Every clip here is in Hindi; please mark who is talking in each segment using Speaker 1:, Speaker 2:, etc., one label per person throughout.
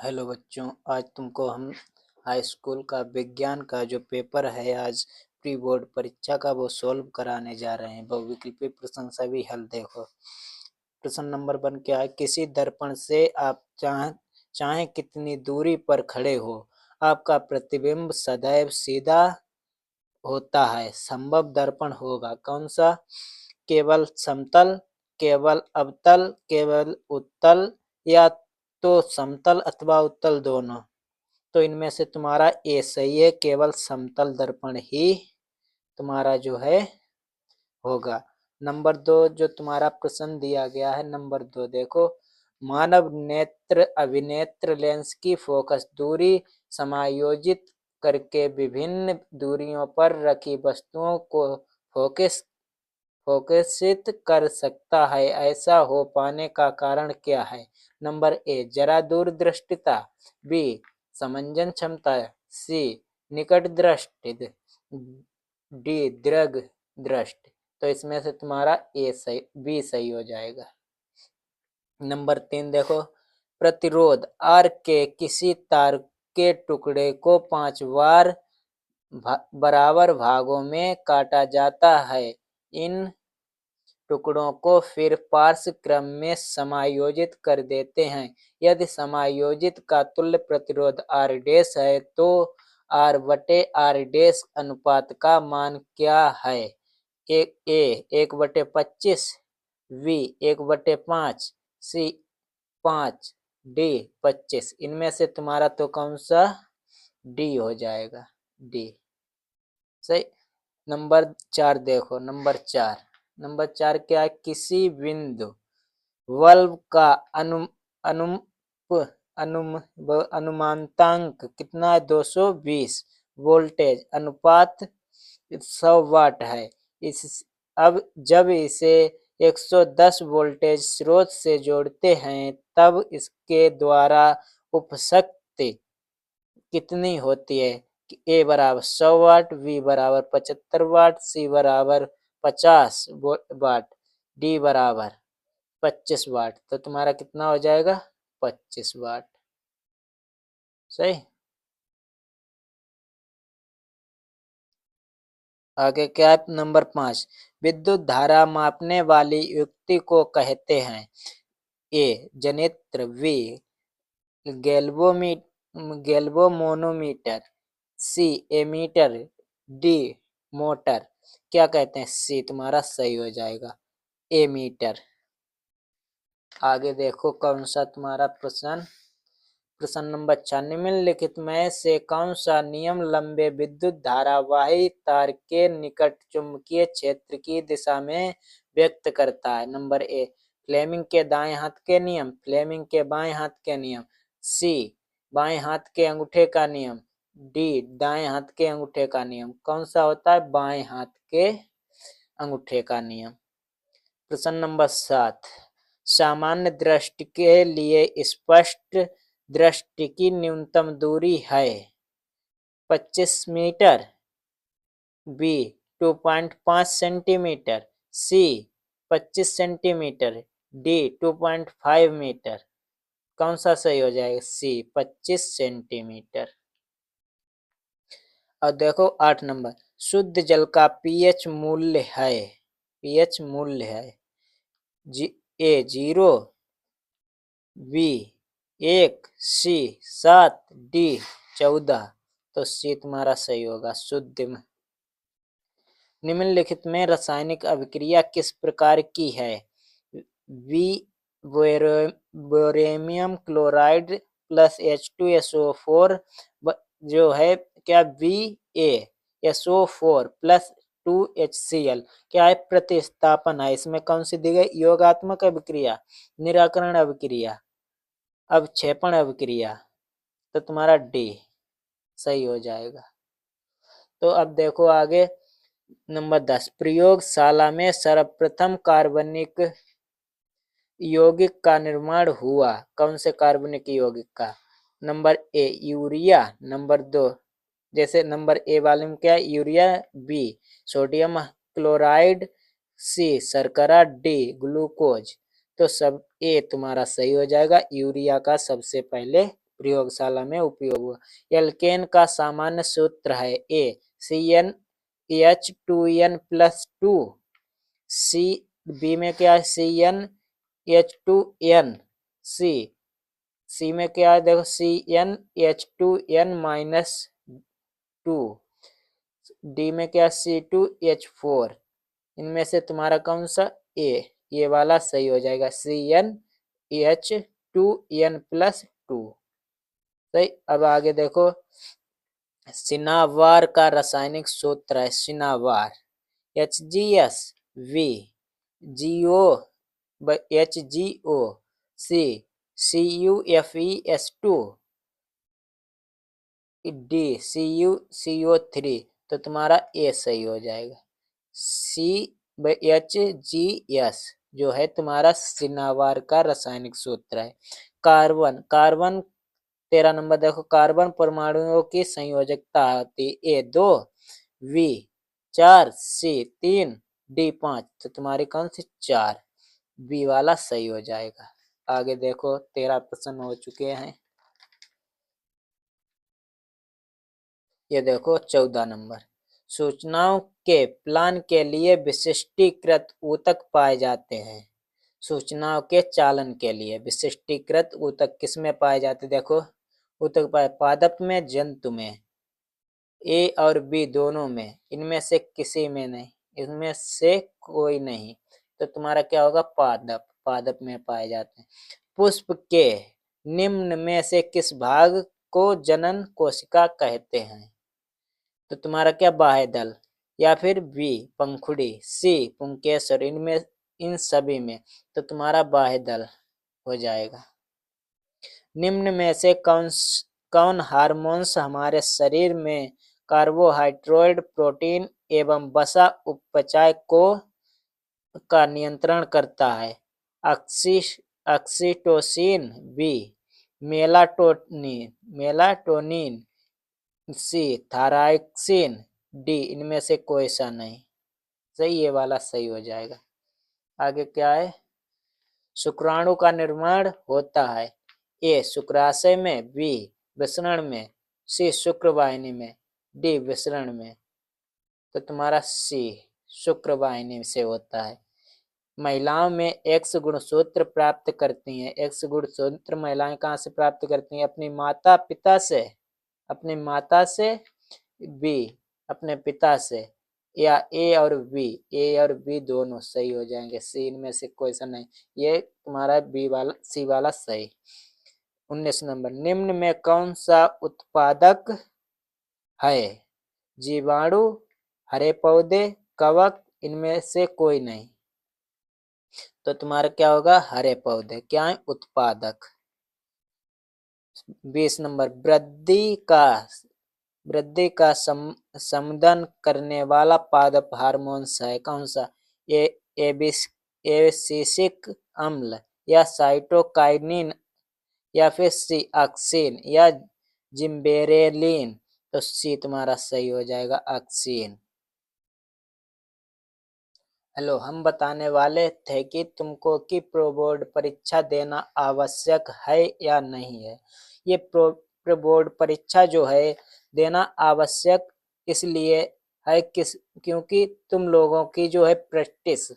Speaker 1: हेलो बच्चों, आज तुमको हम हाई स्कूल का विज्ञान का जो पेपर है आज प्री बोर्ड परीक्षा का वो सॉल्व कराने जा रहे हैं। बहुविकल्पी प्रश्न सभी हल देखो। प्रश्न नंबर 1 क्या है? किसी दर्पण से आप चाहे कितनी दूरी पर खड़े हो, आपका प्रतिबिंब सदैव सीधा होता है। संभव दर्पण होगा कौन सा? केवल समतल, केवल अवतल, केवल उत्तल, या तो समतल अथवा उत्तल दोनों। तो इनमें से तुम्हारा ए सही है, केवल समतल दर्पण ही तुम्हारा जो है होगा। नंबर 2 जो तुम्हारा प्रश्न दिया गया है, नंबर 2 देखो, मानव नेत्र अभिनेत्र लेंस की फोकस दूरी समायोजित करके विभिन्न दूरियों पर रखी वस्तुओं को फोकसित कर सकता है। ऐसा हो पाने का कारण क्या है? नंबर ए जरा दूरदृष्टिता, बी समंजन क्षमता, सी निकट दृष्टि, डी दीर्घ दृष्टि। तो इसमें से तुम्हारा ए सही, बी सही हो जाएगा। नंबर 3 देखो, प्रतिरोध आर के किसी तार के टुकड़े को 5 बार बराबर भागों में काटा जाता है। इन टुकड़ों को फिर पार्श्व क्रम में समायोजित कर देते हैं। यदि समायोजित का तुल्य प्रतिरोध आर डैश है तो आर बटे आर डैश अनुपात का मान क्या है? ए 1/25, बी 1/5, सी 5, डी 25। इनमें से तुम्हारा तो कौन सा? डी हो जाएगा, डी सही। नंबर 4 देखो, नंबर 4 क्या है? किसी बिंदु बल्ब का अनुमानतांक कितना है? 220। वोल्टेज अनुपात 100 वाट है। अब जब इसे 110 वोल्टेज स्रोत से जोड़ते हैं तब इसके द्वारा उपशक्ति कितनी होती है? ए बराबर 100 वाट, बी बराबर 75 वाट, सी बराबर 50 वाट, डी बराबर 25 वाट। तो तुम्हारा कितना हो जाएगा? 25 वाट सही। आगे क्या है? नंबर 5 विद्युत धारा मापने वाली युक्ति को कहते हैं। ए जनित्र, बी गैल्वोमोनोमीटर, सी एमीटर, डी मोटर। क्या कहते हैं? सी तुम्हारा सही हो जाएगा, एमीटर। आगे देखो कौन सा तुम्हारा प्रश्न नंबर 6 निम्नलिखित में से कौन सा नियम लंबे विद्युत धारावाही तार के निकट चुंबकीय क्षेत्र की दिशा में व्यक्त करता है? नंबर ए फ्लेमिंग के दाएं हाथ के नियम, फ्लेमिंग के बाएं हाथ के नियम, सी बाएं हाथ के अंगूठे का नियम, डी दाएं हाथ के अंगूठे का नियम। कौन सा होता है? बाएं हाथ के अंगूठे का नियम। प्रश्न नंबर 7 सामान्य दृष्टि के लिए स्पष्ट दृष्टि की न्यूनतम दूरी है? 25 मीटर, बी 2.5 सेंटीमीटर, सी 25 सेंटीमीटर, डी 2.5 मीटर। कौन सा सही हो जाएगा? सी 25 सेंटीमीटर। और देखो 8 नंबर शुद्ध जल का पीएच मूल्य है, पीएच मूल्य है ए 0, बी 1, सी 7, डी 14। तो सी तुम्हारा सही होगा, शुद्ध में। निम्नलिखित में रासायनिक अभिक्रिया किस प्रकार की है? बी बोरेमियम क्लोराइड प्लस H2SO4 जो है क्या? बी ए SO4 प्लस 2HCl क्या है? प्रतिस्थापन है। इसमें कौन सी दी गई? योगात्मक अभिक्रिया, निराकरण अभिक्रिया, अवक्षेपण अभिक्रिया। तो तुम्हारा डी सही हो जाएगा। तो अब देखो आगे नंबर 10 प्रयोगशाला में सर्वप्रथम कार्बनिक यौगिक का निर्माण हुआ। कौन से कार्बनिक यौगिक का? नंबर ए यूरिया, नंबर 2 जैसे नंबर ए वाले में क्या? यूरिया, बी सोडियम क्लोराइड, सी शर्करा, डी ग्लूकोज। तो सब ए तुम्हारा सही हो जाएगा। यूरिया का सबसे पहले प्रयोगशाला में उपयोग हुआ। एल्केन का सामान्य सूत्र है ए CnH2n+2, सी बी में क्या है CnH2n, सी में क्या है देखो CnH2n-2, डी में क्या C2H4। इनमें से तुम्हारा कौन सा ये वाला सही हो जाएगा CnH2n+2। सही। अब आगे देखो, सिनावार का रासायनिक सूत्र है सिनावार HgSV GO HgO C CuFeS2 D CuCO3। तो तुम्हारा ए सही हो जाएगा। CHgS जो है तुम्हारा सिनावार का रासायनिक सूत्र है। कार्बन 13 नंबर देखो, कार्बन परमाणुओं की संयोजकता होती ए 2 V 4 C 3 D 5। तो तुम्हारी कौन सी 4 बी वाला सही हो जाएगा। आगे देखो 13 प्रश्न हो चुके हैं। ये देखो 14 नंबर, सूचनाओं के प्लान के लिए विशिष्टीकृत ऊतक पाए जाते हैं। सूचनाओं के चालन के लिए विशिष्टीकृत ऊतक किसमें पाए जाते? देखो ऊतक पाए पादप में, जंतु में, ए और बी दोनों में, इनमें से किसी में नहीं, इनमें से कोई नहीं। तो तुम्हारा क्या होगा? पादप में पाए जाते हैं। पुष्प के निम्न में से किस भाग को जनन कोशिका कहते हैं? तो तुम्हारा क्या बाह्य दल, या फिर बी पंखुड़ी, सी पुंकेसर, इनमें इन सभी में। तो तुम्हारा बाह्य दल हो जाएगा। निम्न में से कौन हार्मोन्स हमारे शरीर में कार्बोहाइड्रेट, प्रोटीन एवं वसा उपचय का नियंत्रण करता है? ऑक्सीटोसिन, बी मेलाटोनिन, सी थायरॉक्सिन, डी इनमें से कोई सा नहीं। सही, ये वाला सही हो जाएगा। आगे क्या है? शुक्राणु का निर्माण होता है ए शुक्राशय में, बी विसरण में, सी शुक्रवाहिनी में, डी विसरण में। तो तुम्हारा सी शुक्रवाहिनी से होता है। महिलाओं में एक्स गुणसूत्र प्राप्त करती हैं। एक्स गुणसूत्र महिलाएं कहाँ से प्राप्त करती हैं? अपनी माता पिता से, अपनी माता से, बी अपने पिता से, या ए और बी दोनों सही हो जाएंगे। सी इनमें से कोई सा नहीं। ये तुम्हारा बी वाला, सी वाला सही। 19 नंबर, निम्न में कौन सा उत्पादक है? जीवाणु, हरे पौधे, कवक, इनमें से कोई नहीं। तो तुम्हारा क्या होगा? हरे पौधे क्या है? उत्पादक। 20 नंबर, वृद्धि का संवर्धन करने वाला पादप हार्मोन्स है कौन सा? एबिसिसिक अम्ल, या साइटोकाइनिन, या फिर सी ऑक्सिन, या जिम्बेरेलिन। तो सी तुम्हारा सही हो जाएगा, ऑक्सिन। हेलो, हम बताने वाले थे कि तुमको कि प्रो बोर्ड परीक्षा देना आवश्यक है या नहीं है। ये प्रो बोर्ड परीक्षा जो है देना आवश्यक इसलिए है क्योंकि तुम लोगों की जो है प्रैक्टिस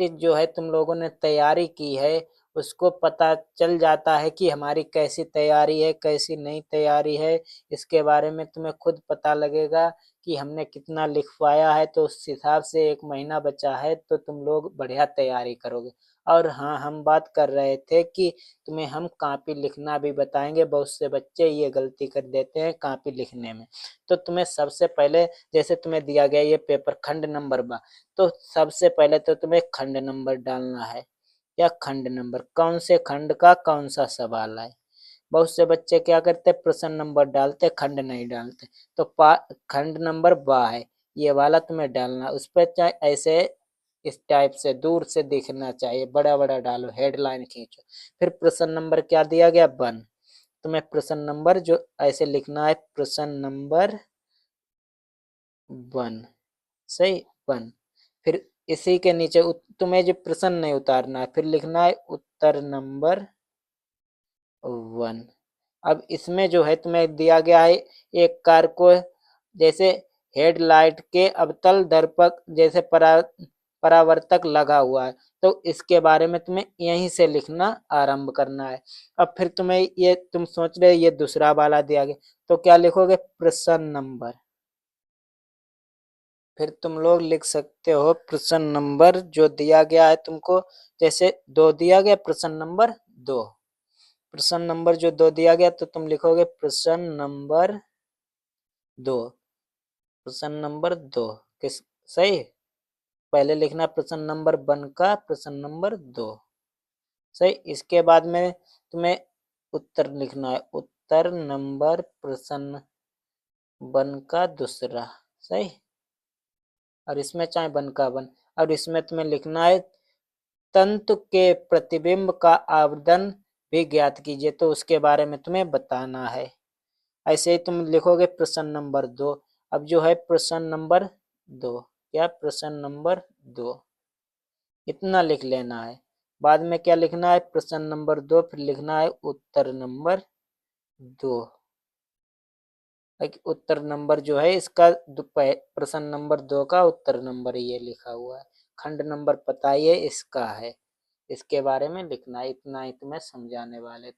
Speaker 1: जो है तुम लोगों ने तैयारी की है, उसको पता चल जाता है कि हमारी कैसी तैयारी है, कैसी नहीं तैयारी है। इसके बारे में तुम्हें खुद पता लगेगा कि हमने कितना लिखवाया है। तो उस हिसाब से 1 महीना बचा है तो तुम लोग बढ़िया तैयारी करोगे। और हाँ, हम बात कर रहे थे कि तुम्हें हम कॉपी लिखना भी बताएंगे। बहुत से बच्चे ये गलती कर देते हैं कॉपी लिखने में। तो तुम्हें सबसे पहले, जैसे तुम्हें दिया गया ये पेपर खंड नंबर 12, तो सबसे पहले तो तुम्हें खंड नंबर डालना है, या खंड नंबर, कौन से खंड का कौन सा सवाल है। बहुत से बच्चे क्या करते, प्रश्न नंबर डालते, खंड नहीं डालते। तो खंड नंबर 12 है, ये वाला तुम्हें डालना। उस पर चाहे ऐसे इस टाइप से दूर से दिखना चाहिए, बड़ा बड़ा डालो, हेडलाइन खींचो। फिर प्रश्न नंबर क्या दिया गया? 1। तुम्हें प्रश्न नंबर जो ऐसे लिखना है, प्रश्न नंबर 1, सही 1। फिर इसी के नीचे तुम्हें जो प्रश्न नहीं उतारना है, फिर लिखना है उत्तर नंबर 1। अब इसमें जो है तुम्हें दिया गया है एक कार को जैसे हेडलाइट के अवतल दर्पक जैसे परावर्तक लगा हुआ है, तो इसके बारे में तुम्हें यहीं से लिखना आरंभ करना है। अब फिर तुम्हें ये तुम सोच रहे ये दूसरा वाला दिया गया, तो क्या लिखोगे? प्रश्न नंबर। फिर तुम लोग लिख सकते हो प्रश्न नंबर जो दिया गया है तुमको, जैसे 2 दिया गया, प्रश्न नंबर 2। प्रश्न नंबर जो 2 दिया गया तो तुम लिखोगे प्रश्न नंबर 2। प्रश्न नंबर 2 किस सही? पहले लिखना प्रश्न नंबर 1 का प्रश्न नंबर 2। सही। इसके बाद में तुम्हें उत्तर लिखना है, उत्तर नंबर प्रश्न 1 का दूसरा। सही। और इसमें चाहे 1 का 1, और इसमें तुम्हें लिखना है तंतु के प्रतिबिंब का आवर्धन भी ज्ञात कीजिए, तो उसके बारे में तुम्हें बताना है। ऐसे ही तुम लिखोगे प्रश्न नंबर 2। अब जो है प्रश्न नंबर 2, क्या प्रश्न नंबर 2 इतना लिख लेना है। बाद में क्या लिखना है? प्रश्न नंबर 2, फिर लिखना है उत्तर नंबर 2। उत्तर नंबर जो है इसका प्रश्न नंबर 2 का उत्तर नंबर ये लिखा हुआ है। खंड नंबर पता ये इसका है, इसके बारे में लिखना है। इतना ही तुम्हें समझाने वाले